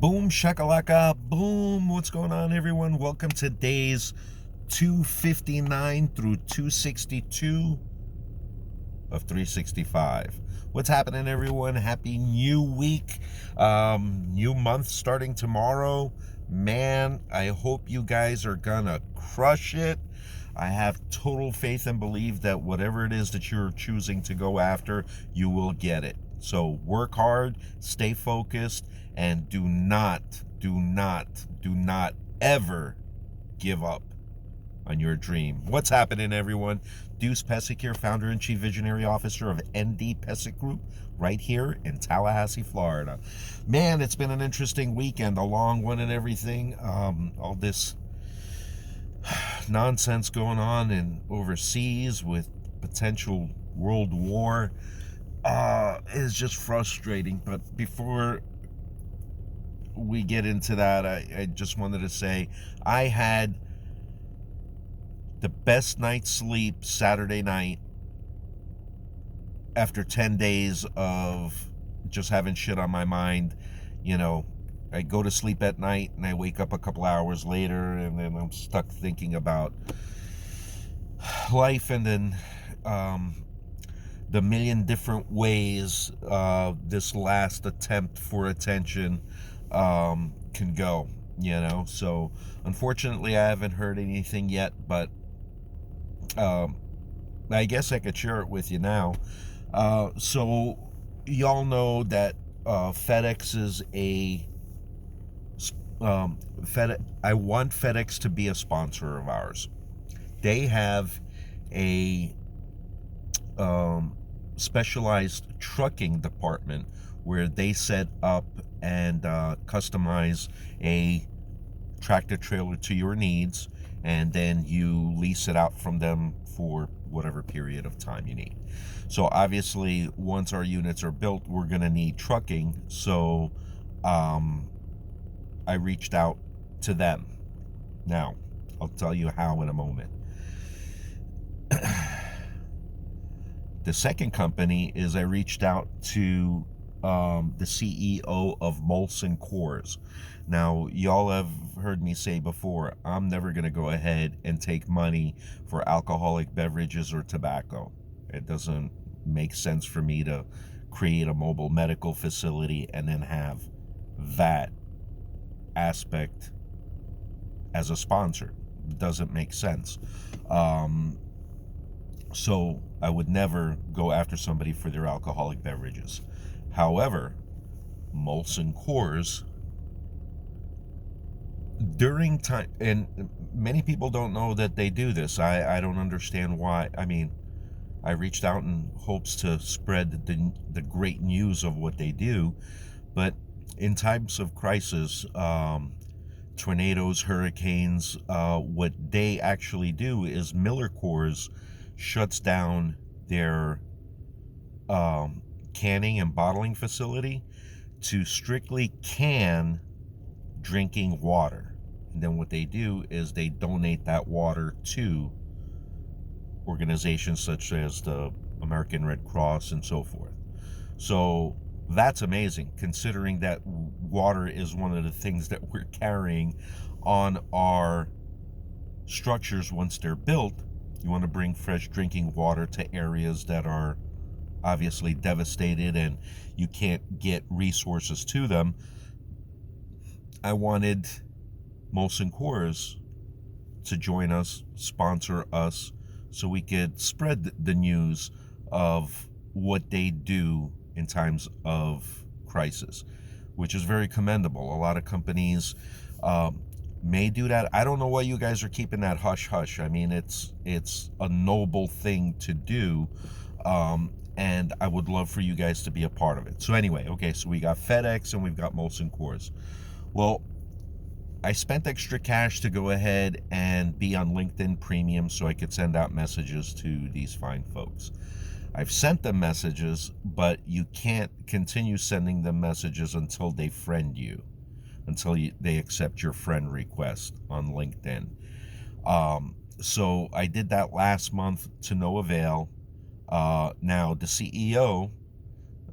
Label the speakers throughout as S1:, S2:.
S1: Boom, shakalaka, boom. What's going on, everyone? Welcome to days 259 through 262 of 365. What's happening, everyone? Happy new week. New month starting tomorrow. Man, I hope you guys are gonna crush it. I have total faith and belief that whatever it is that you're choosing to go after, you will get it. So work hard, stay focused, and do not ever give up on your dream. What's happening, everyone? Deuce Pesic here, founder and chief visionary officer of ND Pesic Group, right here in Tallahassee, Florida. Man, it's been an interesting weekend, a long one and everything. All this nonsense going on in overseas with potential world war is just frustrating. But before we get into that, I just wanted to say I had the best night's sleep Saturday night after 10 days of just having shit on my mind. I go to sleep at night and I wake up a couple hours later and then I'm stuck thinking about life, and then the million different ways this last attempt for attention can go, So unfortunately, I haven't heard anything yet, but I guess I could share it with you now. So y'all know that FedEx is I want FedEx to be a sponsor of ours. They have a specialized trucking department where they set up and customize a tractor trailer to your needs, and then you lease it out from them for whatever period of time you need. So obviously, once our units are built, we're going to need trucking. So I reached out to them. Now, I'll tell you how in a moment. The second company is I reached out to the CEO of Molson Coors. Now, y'all have heard me say before, I'm never going to go ahead and take money for alcoholic beverages or tobacco. It doesn't make sense for me to create a mobile medical facility and then have that aspect as a sponsor. It doesn't make sense. So I would never go after somebody for their alcoholic beverages. However, Molson Coors, during time, and many people don't know that they do this. I don't understand why. I mean, I reached out in hopes to spread the great news of what they do, but in times of crisis, tornadoes, hurricanes, what they actually do is Miller Coors shuts down their canning and bottling facility to strictly can drinking water. And then what they do is they donate that water to organizations such as the American Red Cross and so forth. So that's amazing, considering that water is one of the things that we're carrying on our structures once they're built. You want to bring fresh drinking water to areas that are obviously devastated and you can't get resources to them. I wanted Molson Coors to join us, sponsor us, so we could spread the news of what they do in times of crisis, which is very commendable. A lot of companies may do that. I don't know why you guys are keeping that hush hush. I mean, it's a noble thing to do, and I would love for you guys to be a part of it. So anyway, okay, so we got FedEx and we've got Molson Coors. Well, I spent extra cash to go ahead and be on LinkedIn Premium so I could send out messages to these fine folks. I've sent them messages, but you can't continue sending them messages until they friend you, until they accept your friend request on LinkedIn. So I did that last month to no avail. Now, the CEO,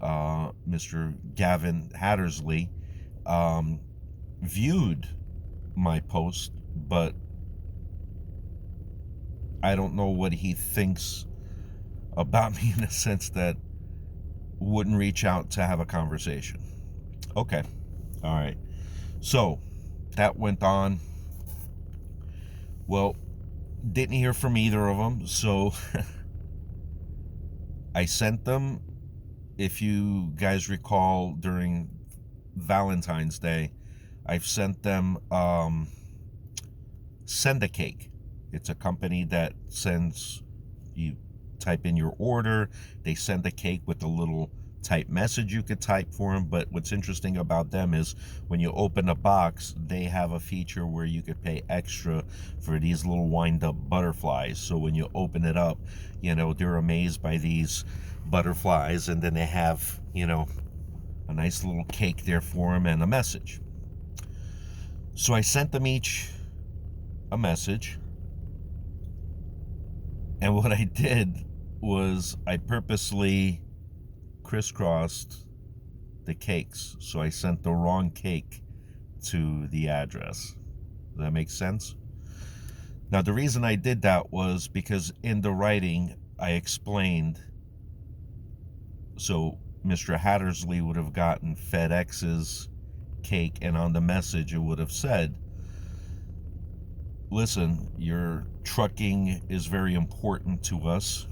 S1: Mr. Gavin Hattersley, viewed my post, but I don't know what he thinks about me in the sense that wouldn't reach out to have a conversation. Okay. All right. So that went on. Well, didn't hear from either of them. So I sent them, if you guys recall, during Valentine's Day, I've sent them Sendacake. It's a company that sends, you type in your order, they send a cake with a little type message you could type for them. But what's interesting about them is when you open a box, they have a feature where you could pay extra for these little wind-up butterflies. So when you open it up, they're amazed by these butterflies, and then they have, a nice little cake there for them and a message. So I sent them each a message, and what I did was I purposely crisscrossed the cakes. So I sent the wrong cake to the address. Does that make sense? Now, the reason I did that was because in the writing I explained, so Mr. Hattersley would have gotten FedEx's cake, and on the message it would have said, listen, your trucking is very important to us,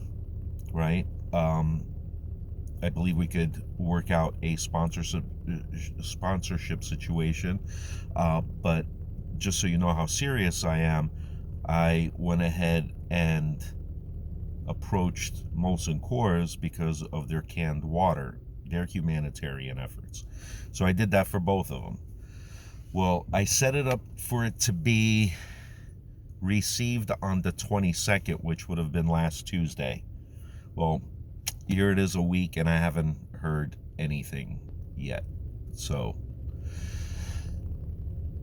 S1: right? I believe we could work out a sponsorship situation, but just so you know how serious I am, I went ahead and approached Molson Coors because of their canned water, their humanitarian efforts. So I did that for both of them. Well, I set it up for it to be received on the 22nd, which would have been last Tuesday. Well, here it is a week and I haven't heard anything yet. So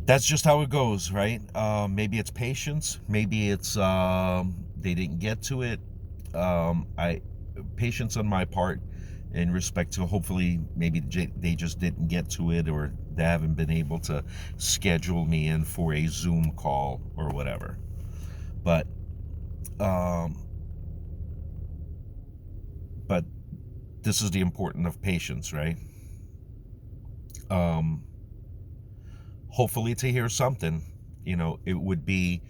S1: that's just how it goes, right? Maybe it's patience. Maybe it's they didn't get to it. Patience on my part in respect to, hopefully maybe they just didn't get to it, or they haven't been able to schedule me in for a Zoom call or whatever. But this is the importance of patience, right? Hopefully to hear something. It would be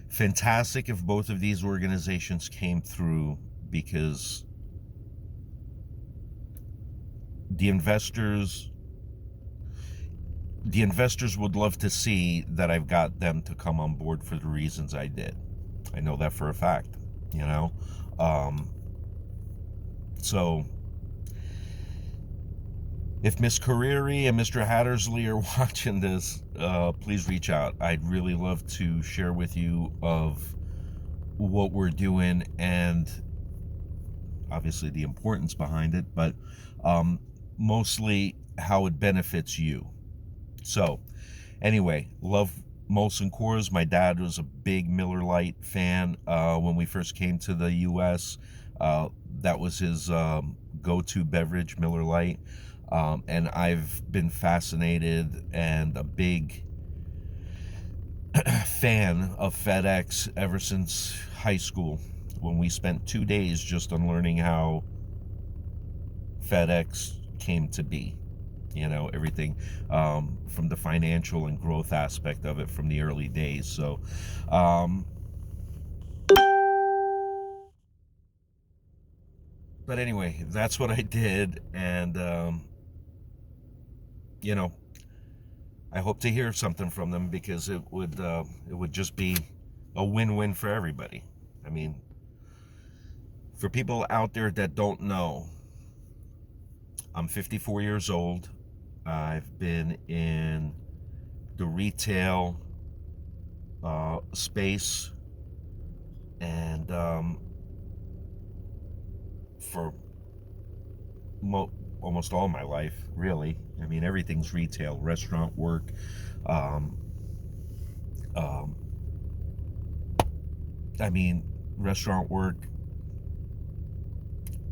S1: fantastic if both of these organizations came through, because the investors would love to see that I've got them to come on board for the reasons I did. I know that for a fact, so if Miss Carreri and Mr. Hattersley are watching this, please reach out. I'd really love to share with you of what we're doing, and obviously the importance behind it, but mostly how it benefits you. So anyway, love Molson Coors. My dad was a big Miller Lite fan. When we first came to the U.S., that was his go-to beverage, Miller Lite. And I've been fascinated and a big fan of FedEx ever since high school, when we spent 2 days just on learning how FedEx came to be. Everything from the financial and growth aspect of it from the early days. So but anyway, that's what I did, and I hope to hear something from them, because it would just be a win-win for everybody. I mean, for people out there that don't know, I'm 54 years old. I've been in the retail space, and for almost all my life, really. I mean, everything's retail, restaurant work, restaurant work,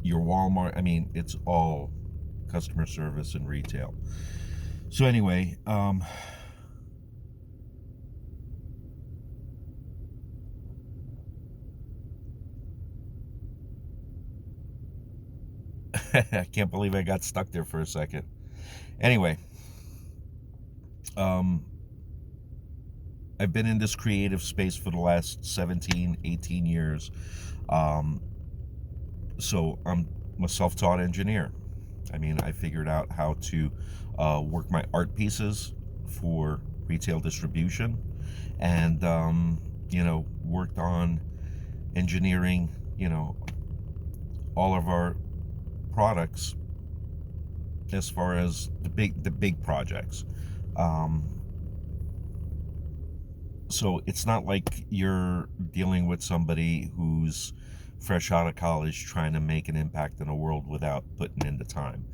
S1: your Walmart. I mean, it's all customer service and retail. So anyway, I can't believe I got stuck there for a second. Anyway, um, I've been in this creative space for the last 17, 18 years. Um, so I'm a self-taught engineer. I mean, I figured out how to work my art pieces for retail distribution, and worked on engineering, all of our products as far as the big projects. Um, so it's not like you're dealing with somebody who's fresh out of college trying to make an impact in the world without putting in the time.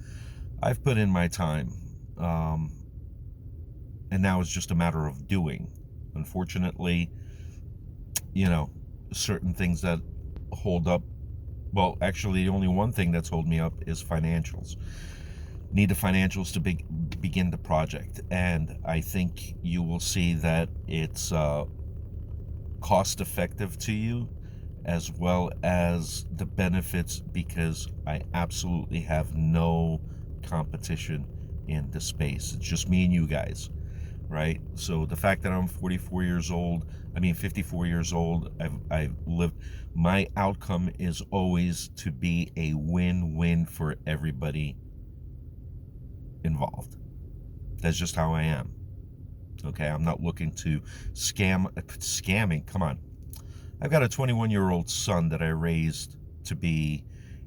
S1: I've put in my time, um, and now it's just a matter of doing. Unfortunately, you know, certain things that hold up. Well, actually, the only one thing that's holding me up is financials. Need the financials to begin the project, and I think you will see that it's cost effective to you, as well as the benefits, because I absolutely have no competition in the space. It's just me and you guys, right? So the fact that I'm 44 years old, 54 years old, I've lived, my outcome is always to be a win-win for everybody involved. That's just how I am. Okay, I'm not looking to scamming. Come on. I've got a 21-year-old son that I raised to be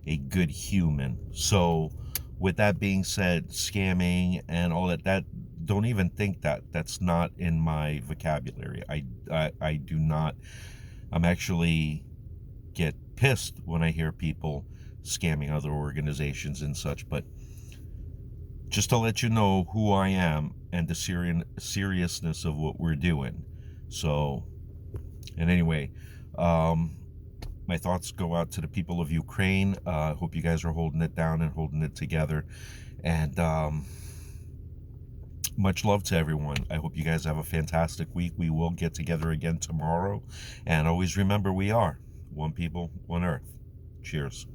S1: a good human. So, with that being said, scamming and all that don't even think that. That's not in my vocabulary. I do not. I'm actually get pissed when I hear people scamming other organizations and such. But just to let you know who I am and the seriousness of what we're doing. So, and anyway, um, my thoughts go out to the people of Ukraine. Hope you guys are holding it down and holding it together. And much love to everyone. I hope you guys have a fantastic week. We will get together again tomorrow. And always remember, we are one people, one earth. Cheers.